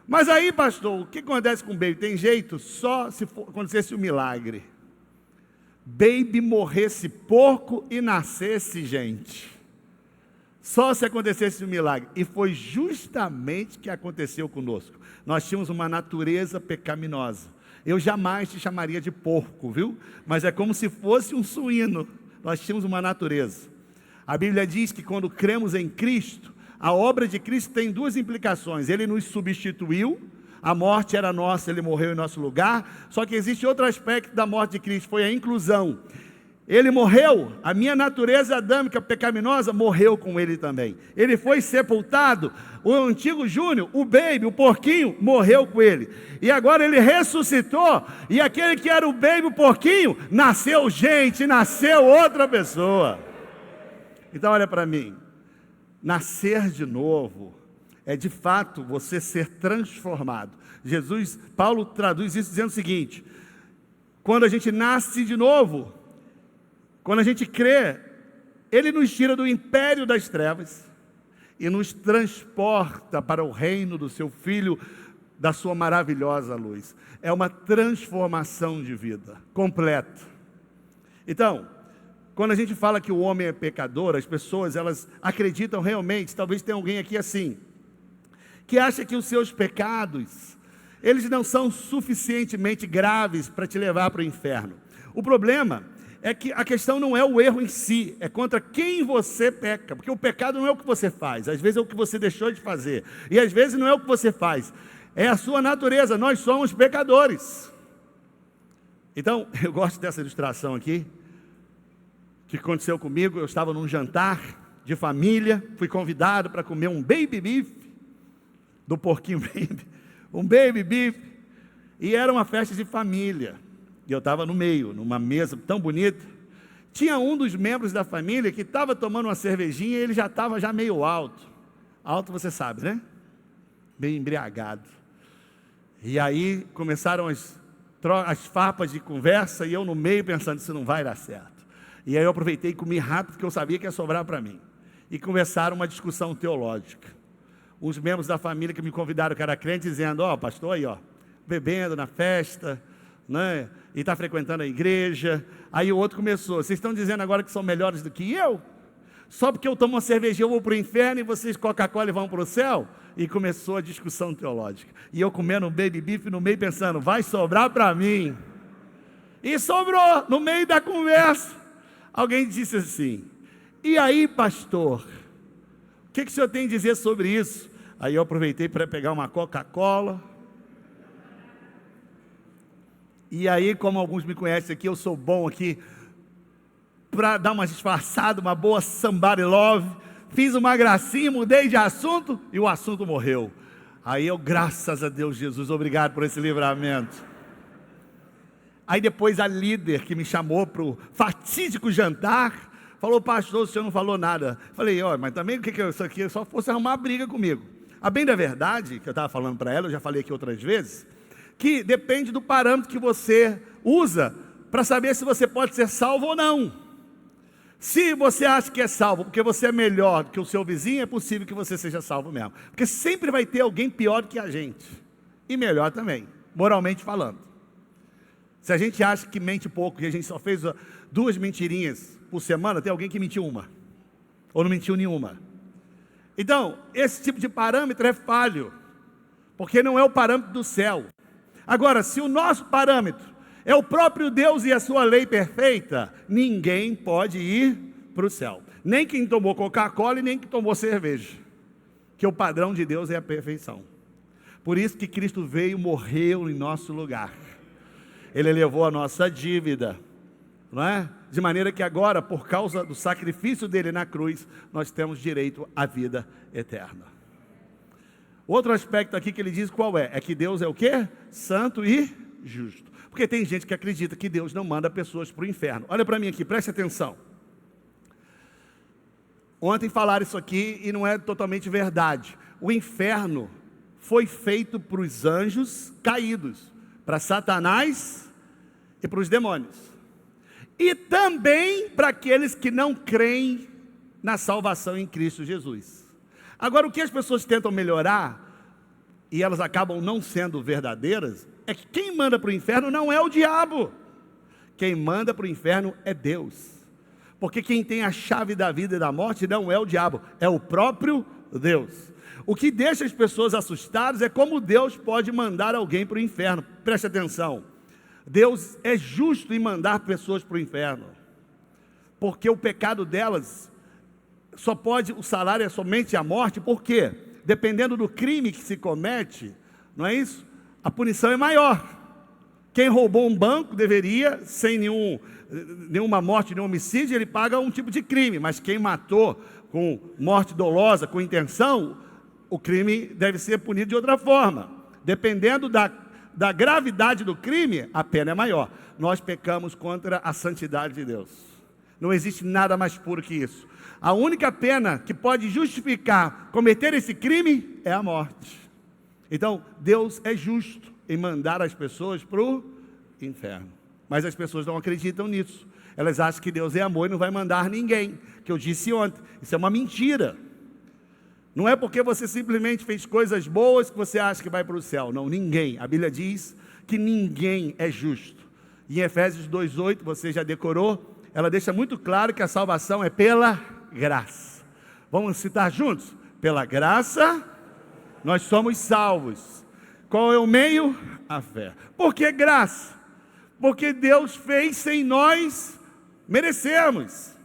Mas aí, pastor, o que acontece com o baby? Tem jeito? Só se acontecesse um milagre. Baby morresse porco e nascesse gente. Só se acontecesse um milagre. E foi justamente o que aconteceu conosco. Nós tínhamos uma natureza pecaminosa. Eu jamais te chamaria de porco, viu? Mas é como se fosse um suíno. Nós tínhamos uma natureza. A Bíblia diz que quando cremos em Cristo, a obra de Cristo tem 2 implicações. Ele nos substituiu, a morte era nossa, ele morreu em nosso lugar. Só que existe outro aspecto da morte de Cristo, foi a inclusão. Ele morreu, a minha natureza adâmica pecaminosa morreu com ele também. Ele foi sepultado, o antigo Júnior, o baby, o porquinho, morreu com ele. E agora ele ressuscitou, e aquele que era o baby, o porquinho, nasceu gente, nasceu outra pessoa. Então olha para mim, nascer de novo é de fato você ser transformado. Paulo traduz isso dizendo o seguinte: quando a gente nasce de novo, quando a gente crê, ele nos tira do império das trevas e nos transporta para o reino do seu Filho, da sua maravilhosa luz. É uma transformação de vida completa. Então, quando a gente fala que o homem é pecador, as pessoas, elas acreditam realmente, talvez tenha alguém aqui assim, que acha que os seus pecados, eles não são suficientemente graves para te levar para o inferno. O problema é que a questão não é o erro em si, é contra quem você peca, porque o pecado não é o que você faz, às vezes é o que você deixou de fazer, e às vezes não é o que você faz, é a sua natureza, nós somos pecadores. Então, eu gosto dessa ilustração aqui, que aconteceu comigo. Eu estava num jantar de família, fui convidado para comer um baby beef, do porquinho baby, um baby beef, e era uma festa de família, e eu estava no meio, numa mesa tão bonita. Tinha um dos membros da família que estava tomando uma cervejinha, e ele já estava meio alto, você sabe, né? Meio embriagado, e aí começaram as farpas de conversa, e eu no meio pensando, isso não vai dar certo. E aí eu aproveitei e comi rápido, porque eu sabia que ia sobrar para mim, e começaram uma discussão teológica. Os membros da família que me convidaram, que era crente, dizendo: pastor aí, bebendo na festa, né? E está frequentando a igreja. Aí o outro começou: vocês estão dizendo agora que são melhores do que eu? Só porque eu tomo uma cervejinha eu vou para o inferno e vocês Coca-Cola vão para o céu? E começou a discussão teológica. E eu comendo um baby beef no meio pensando, vai sobrar para mim. E sobrou, no meio da conversa. Alguém disse assim: e aí, pastor, o que o senhor tem a dizer sobre isso? Aí eu aproveitei para pegar uma Coca-Cola. E aí, como alguns me conhecem aqui, eu sou bom aqui para dar uma disfarçada, uma boa somebody love. Fiz uma gracinha, mudei de assunto e o assunto morreu. Aí eu, graças a Deus, Jesus, obrigado por esse livramento. Aí depois a líder que me chamou para o fatídico jantar, falou: pastor, o senhor não falou nada. Falei: mas também o que isso aqui? Só fosse arrumar briga comigo. A bem da verdade, que eu estava falando para ela, eu já falei aqui outras vezes, que depende do parâmetro que você usa para saber se você pode ser salvo ou não. Se você acha que é salvo porque você é melhor do que o seu vizinho, é possível que você seja salvo mesmo, porque sempre vai ter alguém pior do que a gente. e melhor também, moralmente falando. Se a gente acha que mente pouco, e a gente só fez 2 mentirinhas por semana, tem alguém que mentiu uma, ou não mentiu nenhuma. Então, esse tipo de parâmetro é falho, porque não é o parâmetro do céu. Agora, se o nosso parâmetro é o próprio Deus e a sua lei perfeita, ninguém pode ir para o céu. Nem quem tomou Coca-Cola e nem quem tomou cerveja. Que o padrão de Deus é a perfeição. Por isso que Cristo veio e morreu em nosso lugar. Ele levou a nossa dívida, não é? De maneira que agora, por causa do sacrifício dele na cruz, nós temos direito à vida eterna. Outro aspecto aqui que ele diz qual é? É que Deus é o quê? Santo e justo. Porque tem gente que acredita que Deus não manda pessoas para o inferno. Olha para mim aqui, preste atenção. Ontem falaram isso aqui e não é totalmente verdade. O inferno foi feito para os anjos caídos, para Satanás e para os demônios. E também para aqueles que não creem na salvação em Cristo Jesus. Agora, o que as pessoas tentam melhorar, e elas acabam não sendo verdadeiras, é que quem manda para o inferno não é o diabo. Quem manda para o inferno é Deus. Porque quem tem a chave da vida e da morte não é o diabo, é o próprio Deus. O que deixa as pessoas assustadas é como Deus pode mandar alguém para o inferno. Preste atenção. Deus é justo em mandar pessoas para o inferno. Porque o pecado delas o salário é somente a morte. Por quê? Dependendo do crime que se comete, não é isso? A punição é maior. Quem roubou um banco deveria, sem nenhuma morte, nenhum homicídio, ele paga um tipo de crime. Mas quem matou com morte dolosa, com intenção, o crime deve ser punido de outra forma. Dependendo da gravidade do crime, a pena é maior. Nós pecamos contra a santidade de Deus. Não existe nada mais puro que isso. A única pena que pode justificar cometer esse crime é a morte. Então, Deus é justo em mandar as pessoas para o inferno. Mas as pessoas não acreditam nisso. Elas acham que Deus é amor e não vai mandar ninguém. Que eu disse ontem, isso é uma mentira. Não é porque você simplesmente fez coisas boas que você acha que vai para o céu. Não, ninguém. A Bíblia diz que ninguém é justo. E em Efésios 2:8, você já decorou, ela deixa muito claro que a salvação é pela graça. Vamos citar juntos? Pela graça, nós somos salvos. Qual é o meio? A fé. Por que graça? Porque Deus fez sem nós merecermos.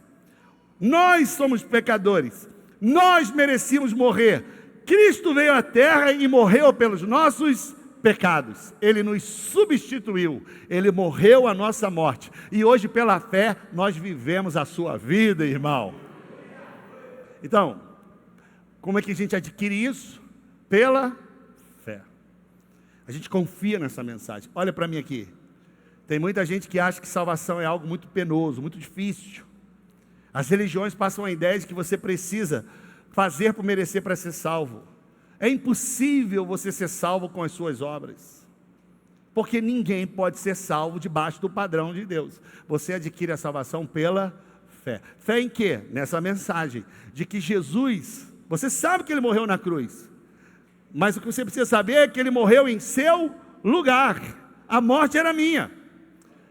Nós somos pecadores. Nós merecíamos morrer. Cristo veio à terra e morreu pelos nossos pecados. Ele nos substituiu. Ele morreu a nossa morte. E hoje, pela fé, nós vivemos a sua vida, irmão. Então, como é que a gente adquire isso? Pela fé. A gente confia nessa mensagem. Olha para mim aqui. Tem muita gente que acha que salvação é algo muito penoso, muito difícil. As religiões passam a ideia de que você precisa fazer por merecer para ser salvo. É impossível você ser salvo com as suas obras. Porque ninguém pode ser salvo debaixo do padrão de Deus. Você adquire a salvação pela fé. Fé em quê? Nessa mensagem de que Jesus, você sabe que ele morreu na cruz. Mas o que você precisa saber é que ele morreu em seu lugar. A morte era minha.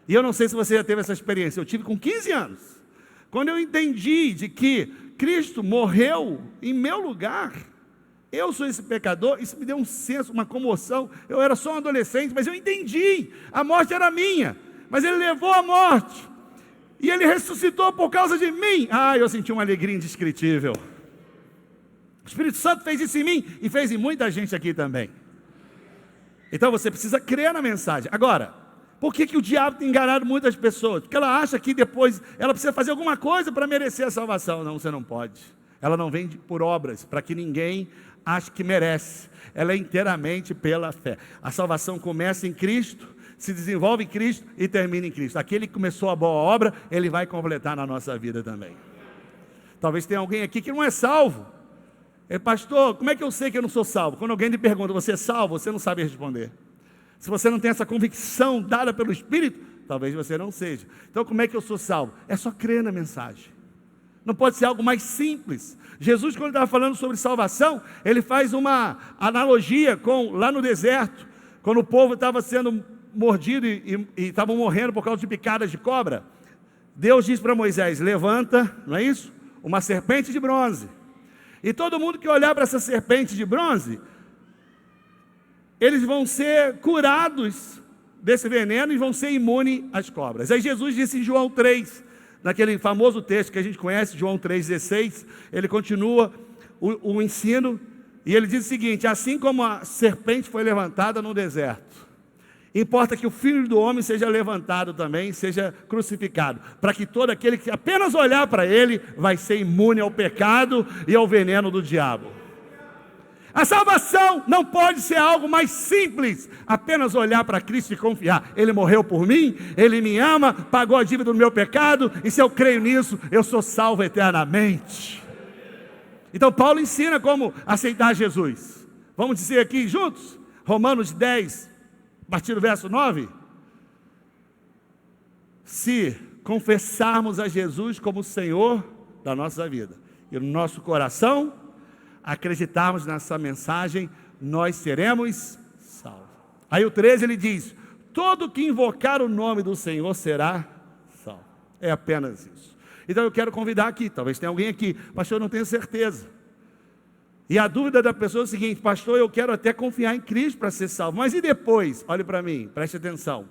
E eu não sei se você já teve essa experiência. Eu tive com 15 anos. Quando eu entendi de que Cristo morreu em meu lugar, eu sou esse pecador, isso me deu um senso, uma comoção. Eu era só um adolescente, mas eu entendi. A morte era minha, mas ele levou a morte. E ele ressuscitou por causa de mim. Eu senti uma alegria indescritível. O Espírito Santo fez isso em mim e fez em muita gente aqui também. Então você precisa crer na mensagem. Agora, por que o diabo tem enganado muitas pessoas? Porque ela acha que depois ela precisa fazer alguma coisa para merecer a salvação. Não, você não pode. Ela não vem por obras, para que ninguém ache que merece. Ela é inteiramente pela fé. A salvação começa em Cristo, se desenvolve em Cristo e termina em Cristo. Aquele que começou a boa obra, ele vai completar na nossa vida também. Talvez tenha alguém aqui que não é salvo. Pastor, como é que eu sei que eu não sou salvo? Quando alguém lhe pergunta, você é salvo? Você não sabe responder. Se você não tem essa convicção dada pelo Espírito, talvez você não seja. Então como é que eu sou salvo? É só crer na mensagem. Não pode ser algo mais simples. Jesus, quando estava falando sobre salvação, ele faz uma analogia com, lá no deserto, quando o povo estava sendo mordido e estavam morrendo por causa de picadas de cobra, Deus disse para Moisés: levanta, não é isso? Uma serpente de bronze. E todo mundo que olhar para essa serpente de bronze, eles vão ser curados desse veneno e vão ser imunes às cobras. Aí Jesus disse em João 3, naquele famoso texto que a gente conhece, João 3,16, ele continua o ensino, e ele diz o seguinte: assim como a serpente foi levantada no deserto, importa que o Filho do Homem seja levantado também, seja crucificado, para que todo aquele que apenas olhar para ele, vai ser imune ao pecado e ao veneno do diabo. A salvação não pode ser algo mais simples, apenas olhar para Cristo e confiar. Ele morreu por mim, Ele me ama, pagou a dívida do meu pecado, e se eu creio nisso, eu sou salvo eternamente. Então Paulo ensina como aceitar Jesus. Vamos dizer aqui juntos? Romanos 10, a partir do verso 9. Se confessarmos a Jesus como Senhor da nossa vida, e no nosso coração acreditarmos nessa mensagem, nós seremos salvos. Aí o 13 ele diz: todo que invocar o nome do Senhor será salvo. É apenas isso. Então eu quero convidar aqui, talvez tenha alguém aqui: pastor, eu não tenho certeza. E a dúvida da pessoa é o seguinte: pastor, eu quero até confiar em Cristo para ser salvo, mas e depois? Olhe para mim, preste atenção.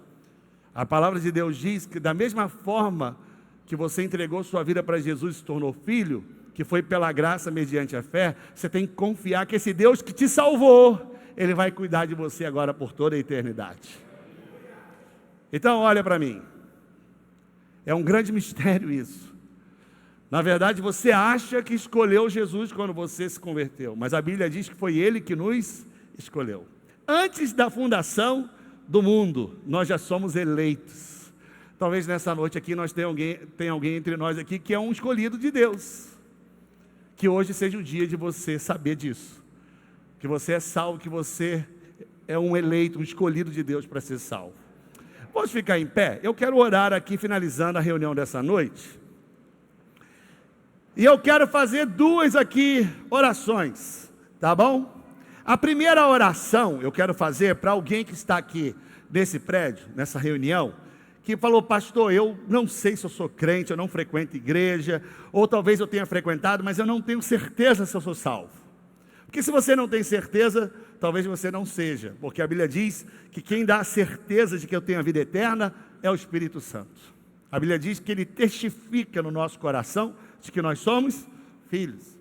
A palavra de Deus diz que da mesma forma que você entregou sua vida para Jesus e se tornou filho, que foi pela graça mediante a fé, você tem que confiar que esse Deus que te salvou, Ele vai cuidar de você agora por toda a eternidade. Então olha para mim, é um grande mistério isso. Na verdade você acha que escolheu Jesus quando você se converteu, mas a Bíblia diz que foi Ele que nos escolheu. Antes da fundação do mundo, nós já somos eleitos. Talvez nessa noite aqui nós tenha alguém entre nós aqui que é um escolhido de Deus. Que hoje seja o dia de você saber disso, que você é salvo, que você é um eleito, um escolhido de Deus para ser salvo. Posso ficar em pé? Eu quero orar aqui, finalizando a reunião dessa noite, e eu quero fazer duas aqui orações, tá bom? A primeira oração eu quero fazer para alguém que está aqui nesse prédio, nessa reunião, que falou: pastor, eu não sei se eu sou crente, eu não frequento igreja, ou talvez eu tenha frequentado, mas eu não tenho certeza se eu sou salvo. Porque se você não tem certeza, talvez você não seja, porque a Bíblia diz que quem dá a certeza de que eu tenho a vida eterna é o Espírito Santo. A Bíblia diz que Ele testifica no nosso coração de que nós somos filhos.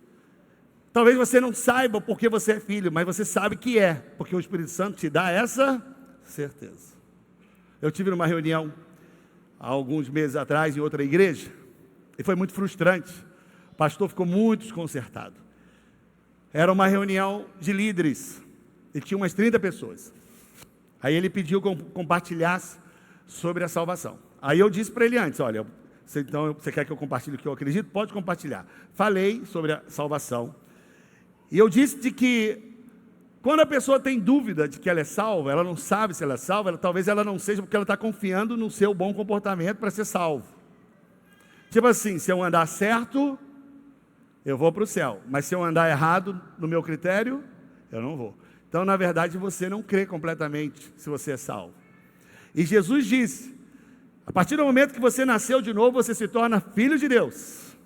Talvez você não saiba porque você é filho, mas você sabe que é, porque o Espírito Santo te dá essa certeza. Eu tive numa reunião há alguns meses atrás em outra igreja, e foi muito frustrante. O pastor ficou muito desconcertado. Era uma reunião de líderes, e tinha umas 30 pessoas. Aí ele pediu que eu compartilhasse sobre a salvação. Aí eu disse para ele antes: olha, então você quer que eu compartilhe o que eu acredito? Pode compartilhar. Falei sobre a salvação, e eu disse de que quando a pessoa tem dúvida de que ela é salva, ela não sabe se ela é salva, talvez ela não seja porque ela está confiando no seu bom comportamento para ser salvo. Tipo assim, se eu andar certo, eu vou para o céu, mas se eu andar errado no meu critério, eu não vou. Então, na verdade, você não crê completamente se você é salvo. E Jesus disse: a partir do momento que você nasceu de novo, você se torna filho de Deus,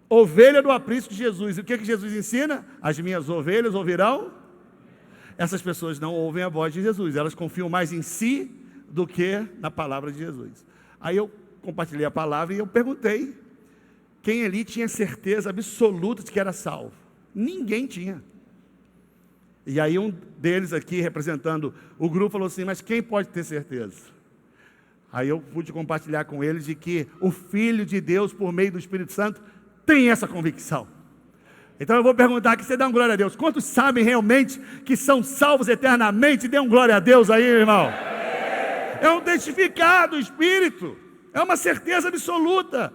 ovelha do aprisco de Jesus. E o que Jesus ensina? As minhas ovelhas ouvirão. Essas pessoas não ouvem a voz de Jesus, elas confiam mais em si do que na palavra de Jesus. Aí eu compartilhei a palavra e eu perguntei quem ali tinha certeza absoluta de que era salvo. Ninguém tinha. E aí um deles aqui, representando o grupo, falou assim: mas quem pode ter certeza? Aí eu pude compartilhar com eles de que o Filho de Deus, por meio do Espírito Santo, tem essa convicção. Então eu vou perguntar aqui, você dá um glória a Deus. Quantos sabem realmente que são salvos eternamente? Dê um glória a Deus aí, irmão. É um testificar do Espírito, é uma certeza absoluta.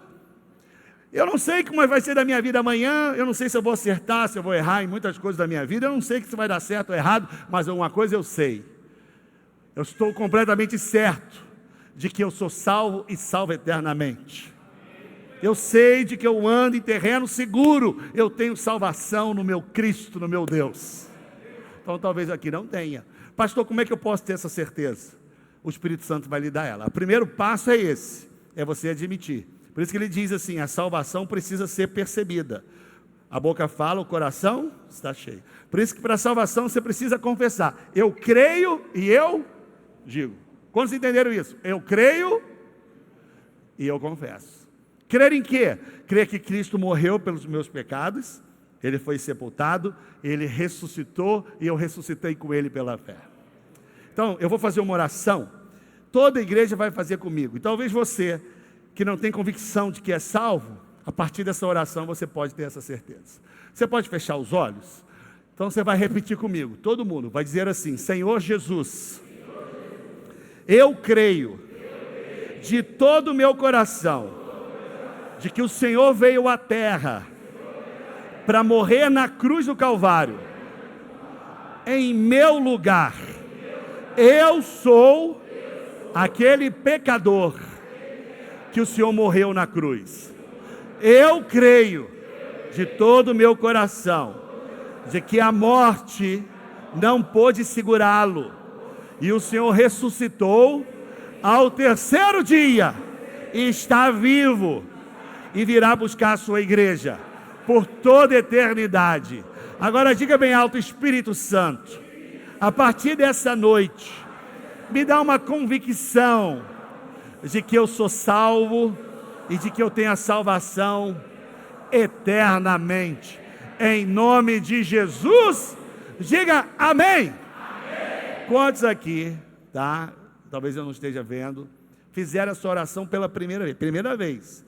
Eu não sei como vai ser da minha vida amanhã, eu não sei se eu vou acertar, se eu vou errar em muitas coisas da minha vida, eu não sei se vai dar certo ou errado, mas uma coisa eu sei: eu estou completamente certo de que eu sou salvo e salvo eternamente. Eu sei de que eu ando em terreno seguro, eu tenho salvação no meu Cristo, no meu Deus. Então talvez aqui não tenha, Pastor, como é que eu posso ter essa certeza? O Espírito Santo vai lhe dar ela. O primeiro passo é esse, é você admitir. Por isso que ele diz assim, a salvação precisa ser percebida. A boca fala, o coração está cheio. Por isso que para a salvação você precisa confessar. Eu creio e eu digo. Quantos entenderam isso? Eu creio e eu confesso. Crer em quê? Crer que Cristo morreu pelos meus pecados, Ele foi sepultado, Ele ressuscitou e eu ressuscitei com Ele pela fé. Então, eu vou fazer uma oração, toda a igreja vai fazer comigo. E talvez você, que não tem convicção de que é salvo, a partir dessa oração você pode ter essa certeza. Você pode fechar os olhos? Então você vai repetir comigo, todo mundo vai dizer assim: Senhor Jesus, eu creio de todo o meu coração de que o Senhor veio à terra para morrer na cruz do Calvário em meu lugar. Eu sou aquele pecador que o Senhor morreu na cruz. Eu creio de todo o meu coração de que a morte não pôde segurá-lo e o Senhor ressuscitou ao terceiro dia e está vivo e virá buscar a sua igreja por toda a eternidade. Agora diga bem alto: Espírito Santo, a partir dessa noite, me dá uma convicção de que eu sou salvo e de que eu tenho a salvação eternamente. Em nome de Jesus, diga amém. Amém. Quantos aqui, tá? Talvez eu não esteja vendo, fizeram essa oração pela primeira vez.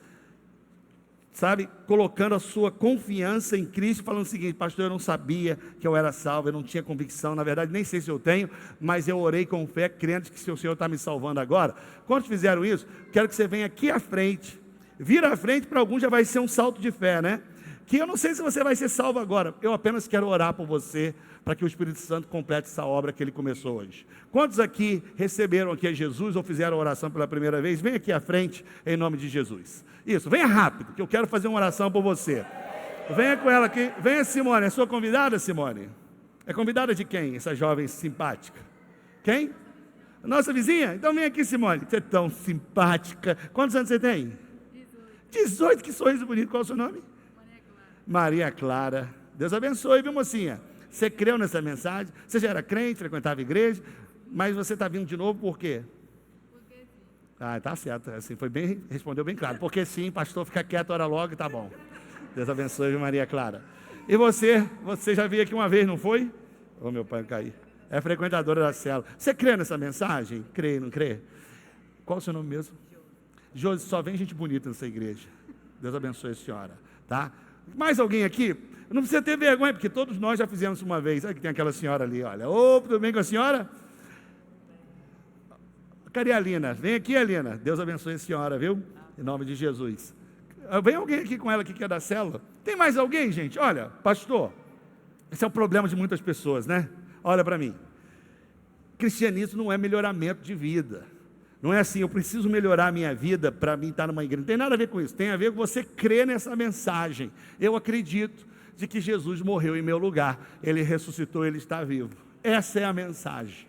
Sabe, colocando a sua confiança em Cristo, falando o seguinte: pastor, eu não sabia que eu era salvo, eu não tinha convicção, na verdade nem sei se eu tenho, mas eu orei com fé, crendo que se o Senhor está me salvando agora. Quantos fizeram isso? Quero que você venha aqui à frente. Vir à frente para alguns já vai ser um salto de fé, né? Que eu não sei se você vai ser salvo agora, eu apenas quero orar por você, para que o Espírito Santo complete essa obra que Ele começou hoje. Quantos aqui receberam aqui a Jesus ou fizeram a oração pela primeira vez? Vem aqui à frente, em nome de Jesus. Isso, venha rápido, que eu quero fazer uma oração por você. Venha com ela aqui, venha Simone, é sua convidada, Simone? É convidada de quem, essa jovem simpática? Quem? Nossa vizinha? Então vem aqui, Simone, você é tão simpática. Quantos anos você tem? 18, que sorriso bonito, qual é o seu nome? Maria Clara. Deus abençoe, viu, mocinha? Você creu nessa mensagem? Você já era crente, frequentava a igreja, mas você está vindo de novo por quê? Porque sim. Ah, tá certo, assim, respondeu bem claro. Porque sim, pastor, fica quieto, ora logo, tá bom. Deus abençoe, viu, Maria Clara? E você já veio aqui uma vez, não foi? Ô, meu pai, caí. É frequentadora da célula. Você crê nessa mensagem? Crê, não crê? Qual o seu nome mesmo? Josi, só vem gente bonita nessa igreja. Deus abençoe a senhora, tá? Mais alguém aqui? Não precisa ter vergonha, porque todos nós já fizemos uma vez. Olha que tem aquela senhora ali, olha. Ô, tudo bem com a senhora? Cadê a Alina? Vem aqui, Alina. Deus abençoe a senhora, viu? Em nome de Jesus. Vem alguém aqui com ela aqui que é da célula? Tem mais alguém, gente? Olha, pastor, esse é o problema de muitas pessoas, né? Olha para mim. Cristianismo não é melhoramento de vida. Não é assim, eu preciso melhorar a minha vida para mim estar numa igreja. Não tem nada a ver com isso. Tem a ver com você crer nessa mensagem. Eu acredito de que Jesus morreu em meu lugar. Ele ressuscitou, Ele está vivo. Essa é a mensagem.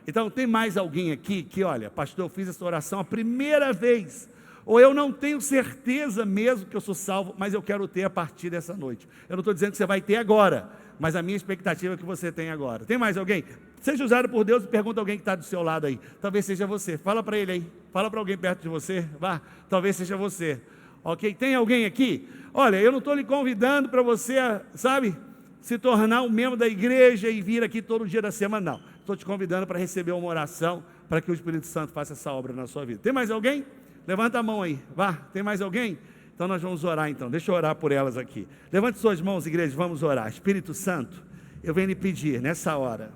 Então, tem mais alguém aqui que, olha, pastor, eu fiz essa oração a primeira vez. Ou eu não tenho certeza mesmo que eu sou salvo, mas eu quero ter a partir dessa noite. Eu não estou dizendo que você vai ter agora, mas a minha expectativa é que você tenha agora. Tem mais alguém? Seja usado por Deus e pergunta a alguém que está do seu lado aí. Talvez seja você. Fala para ele aí. Fala para alguém perto de você. Vá. Talvez seja você. Ok? Tem alguém aqui? Olha, eu não estou lhe convidando para você, sabe, se tornar um membro da igreja e vir aqui todo dia da semana. Não. Estou te convidando para receber uma oração para que o Espírito Santo faça essa obra na sua vida. Tem mais alguém? Levanta a mão aí. Vá. Tem mais alguém? Então nós vamos orar então. Deixa eu orar por elas aqui. Levante suas mãos, igreja. Vamos orar. Espírito Santo, eu venho lhe pedir nessa hora.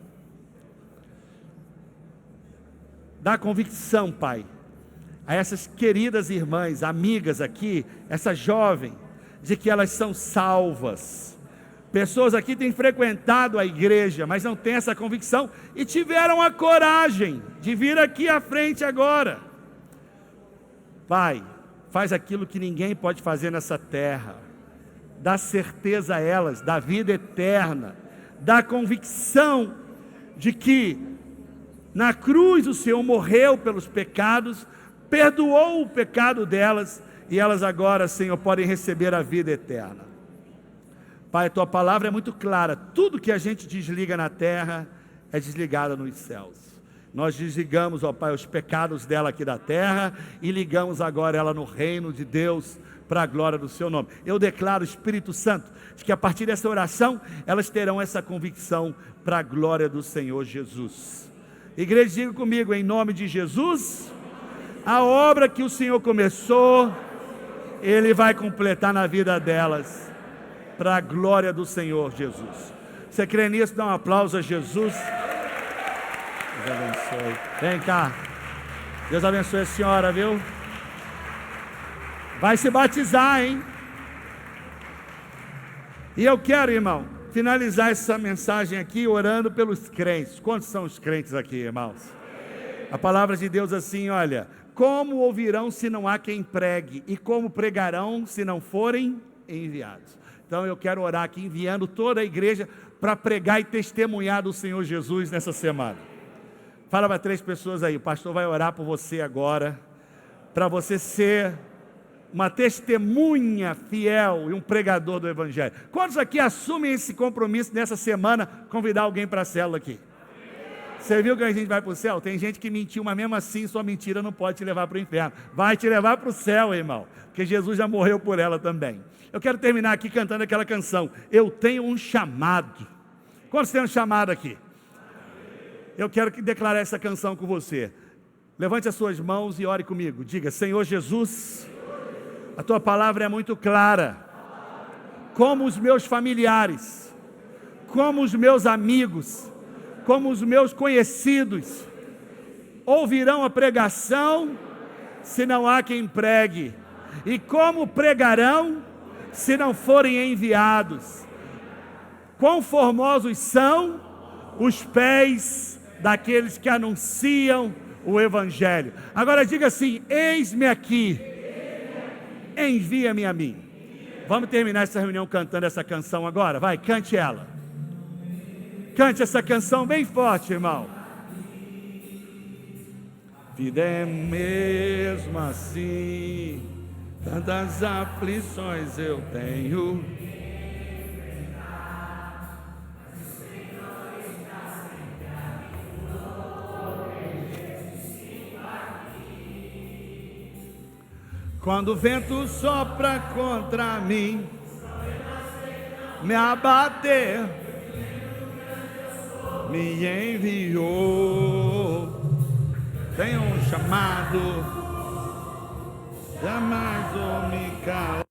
Dá convicção, Pai, a essas queridas irmãs, amigas aqui, essa jovem, de que elas são salvas. Pessoas aqui têm frequentado a igreja, mas não têm essa convicção e tiveram a coragem de vir aqui à frente agora. Pai, faz aquilo que ninguém pode fazer nessa terra. Dá certeza a elas da vida eterna, dá convicção de que na cruz o Senhor morreu pelos pecados, perdoou o pecado delas, e elas agora, Senhor, podem receber a vida eterna. Pai, a tua palavra é muito clara, tudo que a gente desliga na terra é desligado nos céus. Nós desligamos, ó Pai, os pecados dela aqui da terra e ligamos agora ela no reino de Deus, para a glória do seu nome. Eu declaro, Espírito Santo, de que a partir dessa oração, elas terão essa convicção para a glória do Senhor Jesus. Igreja, diga comigo, em nome de Jesus, a obra que o Senhor começou, Ele vai completar na vida delas, para a glória do Senhor Jesus. Você crê nisso? Dá um aplauso a Jesus. Deus abençoe. Vem cá. Deus abençoe a senhora, viu? Vai se batizar, hein? E eu quero, irmão, finalizar essa mensagem aqui orando pelos crentes. Quantos são os crentes aqui, irmãos? A palavra de Deus assim, olha: como ouvirão se não há quem pregue? E como pregarão se não forem enviados? Então eu quero orar aqui, enviando toda a igreja para pregar e testemunhar do Senhor Jesus nessa semana. Fala para 3 pessoas aí, o pastor vai orar por você agora, para você ser uma testemunha fiel e um pregador do Evangelho. Quantos aqui assumem esse compromisso nessa semana, convidar alguém para a célula aqui? Você viu que a gente vai para o céu? Tem gente que mentiu, mas mesmo assim sua mentira não pode te levar para o inferno. Vai te levar para o céu, irmão, porque Jesus já morreu por ela também. Eu quero terminar aqui cantando aquela canção, Eu Tenho um Chamado. Quantos têm um chamado aqui? Eu quero declarar essa canção com você. Levante as suas mãos e ore comigo. Diga: Senhor Jesus, a tua palavra é muito clara. Como os meus familiares, como os meus amigos, como os meus conhecidos ouvirão a pregação se não há quem pregue? E como pregarão se não forem enviados? Quão formosos são os pés daqueles que anunciam o Evangelho. Agora diga assim: eis-me aqui, envia-me a mim. Vamos terminar essa reunião cantando essa canção agora? Vai, cante ela. Cante essa canção bem forte, irmão. Vida é mesmo assim, tantas aflições eu tenho. Quando o vento sopra contra mim, me abater, me enviou. Tenho um chamado, jamais vou me calar.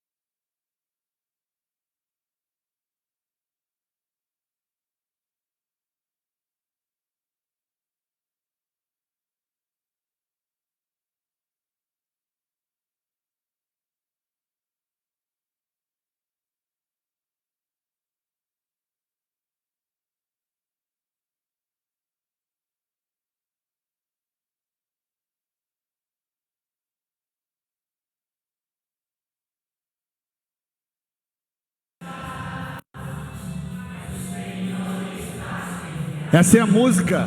Essa é a música,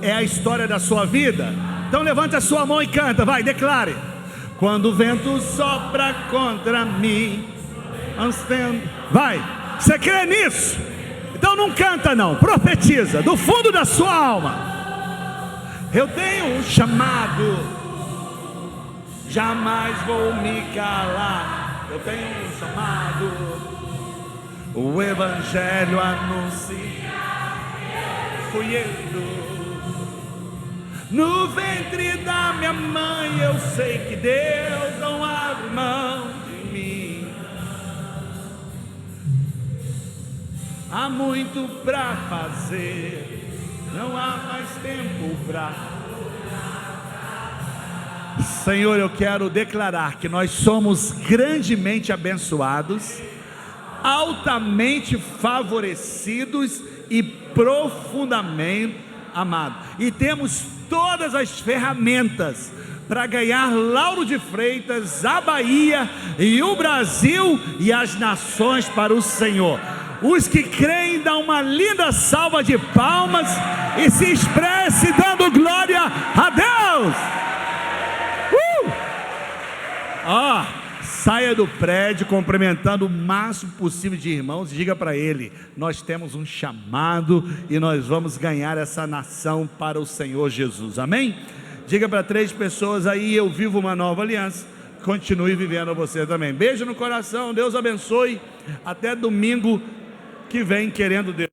é a história da sua vida. Então levante a sua mão e canta, vai, declare. Quando o vento sopra contra mim, vai, você crê nisso? Então não canta não, profetiza do fundo da sua alma. Eu tenho um chamado, jamais vou me calar. Eu tenho um chamado, o Evangelho anuncia. Fui eu. No ventre da minha mãe eu sei que Deus não abre mão de mim. Há muito pra fazer, não há mais tempo pra. Senhor, eu quero declarar que nós somos grandemente abençoados, altamente favorecidos e profundamente amados, e temos todas as ferramentas para ganhar Lauro de Freitas, a Bahia e o Brasil e as nações para o Senhor. Os que creem, dão uma linda salva de palmas e se expresse dando glória a Deus. Saia do prédio cumprimentando o máximo possível de irmãos e diga para ele: nós temos um chamado e nós vamos ganhar essa nação para o Senhor Jesus, amém? Diga para 3 pessoas aí: eu vivo uma nova aliança. Continue vivendo você também. Beijo no coração, Deus abençoe. Até domingo que vem, querendo Deus.